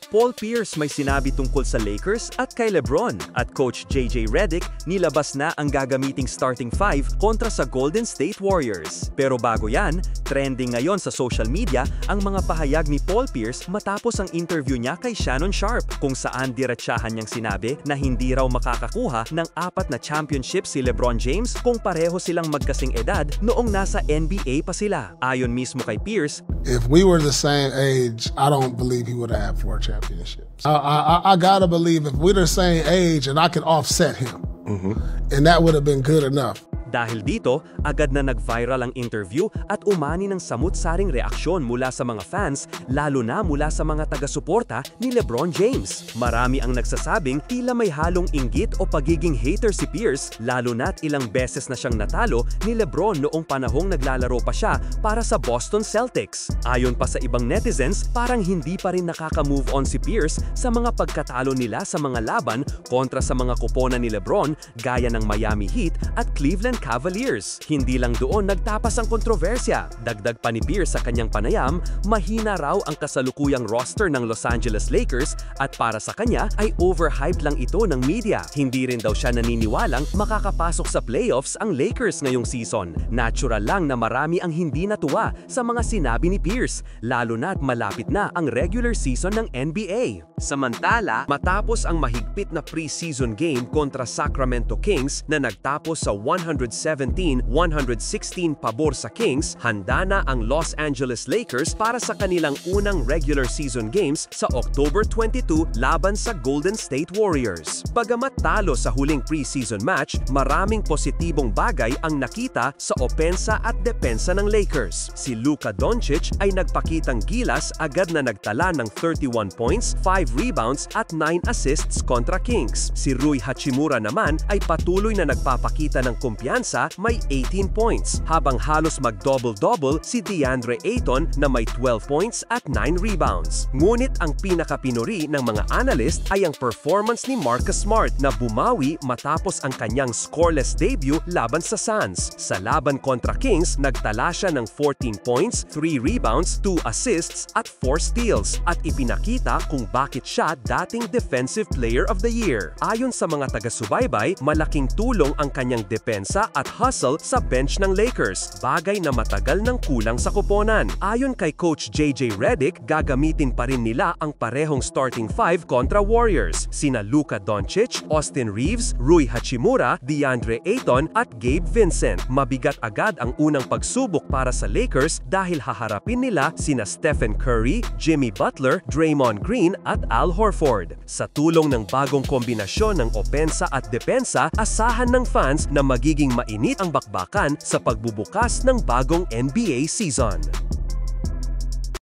Paul Pierce may sinabi tungkol sa Lakers at kay LeBron, at Coach JJ Redick nilabas na ang gagamiting starting five kontra sa Golden State Warriors. Pero bago yan, trending ngayon sa social media ang mga pahayag ni Paul Pierce matapos ang interview niya kay Shannon Sharpe, kung saan diretsahan niyang sinabi na hindi raw makakakuha ng 4 na championship si LeBron James kung pareho silang magkasing edad noong nasa NBA pa sila. Ayon mismo kay Pierce, if we were the same age, I don't believe he would have had 4 championships. I gotta believe if we're the same age and I could offset him, and that would have been good enough. Dahil dito, agad na nag-viral ang interview at umani ng samut-saring reaksyon mula sa mga fans, lalo na mula sa mga taga-suporta ni LeBron James. Marami ang nagsasabing tila may halong inggit o pagiging hater si Pierce, lalo na't ilang beses na siyang natalo ni LeBron noong panahong naglalaro pa siya para sa Boston Celtics. Ayon pa sa ibang netizens, parang hindi pa rin nakaka-move on si Pierce sa mga pagkatalo nila sa mga laban kontra sa mga koponan ni LeBron gaya ng Miami Heat at Cleveland Cavaliers. Hindi lang doon nagtapas ang kontrobersya. Dagdag pa ni Pierce sa kanyang panayam, mahina raw ang kasalukuyang roster ng Los Angeles Lakers at para sa kanya ay overhyped lang ito ng media. Hindi rin daw siya naniniwalang makakapasok sa playoffs ang Lakers ngayong season. Natural lang na marami ang hindi natuwa sa mga sinabi ni Pierce, lalo na't malapit na ang regular season ng NBA. Samantala, matapos ang mahigpit na preseason game kontra Sacramento Kings na nagtapos sa 117-116 pabor sa Kings, handa na ang Los Angeles Lakers para sa kanilang unang regular season games sa October 22 laban sa Golden State Warriors. Bagamat talo sa huling preseason match, maraming positibong bagay ang nakita sa opensa at depensa ng Lakers. Si Luka Doncic ay nagpakitang gilas, agad na nagtala ng 31 points, 5 rebounds at 9 assists kontra Kings. Si Rui Hachimura naman ay patuloy na nagpapakita ng kumpiyansa, may 18 points, habang halos mag-double-double si DeAndre Ayton na may 12 points at 9 rebounds. Ngunit ang pinakapinuri ng mga analyst ay ang performance ni Marcus Smart na bumawi matapos ang kanyang scoreless debut laban sa Suns. Sa laban kontra Kings, nagtala siya ng 14 points, 3 rebounds, 2 assists at 4 steals, at ipinakita kung bakit siya dating Defensive Player of the Year. Ayon sa mga taga-subaybay, malaking tulong ang kanyang depensa at hustle sa bench ng Lakers, bagay na matagal nang kulang sa koponan. Ayon kay Coach JJ Redick, gagamitin pa rin nila ang parehong starting five kontra Warriors, sina Luka Doncic, Austin Reeves, Rui Hachimura, DeAndre Ayton at Gabe Vincent. Mabigat agad ang unang pagsubok para sa Lakers dahil haharapin nila sina Stephen Curry, Jimmy Butler, Draymond Green at Al Horford. Sa tulong ng bagong kombinasyon ng opensa at depensa, asahan ng fans na magiging mainit ang bakbakan sa pagbubukas ng bagong NBA season.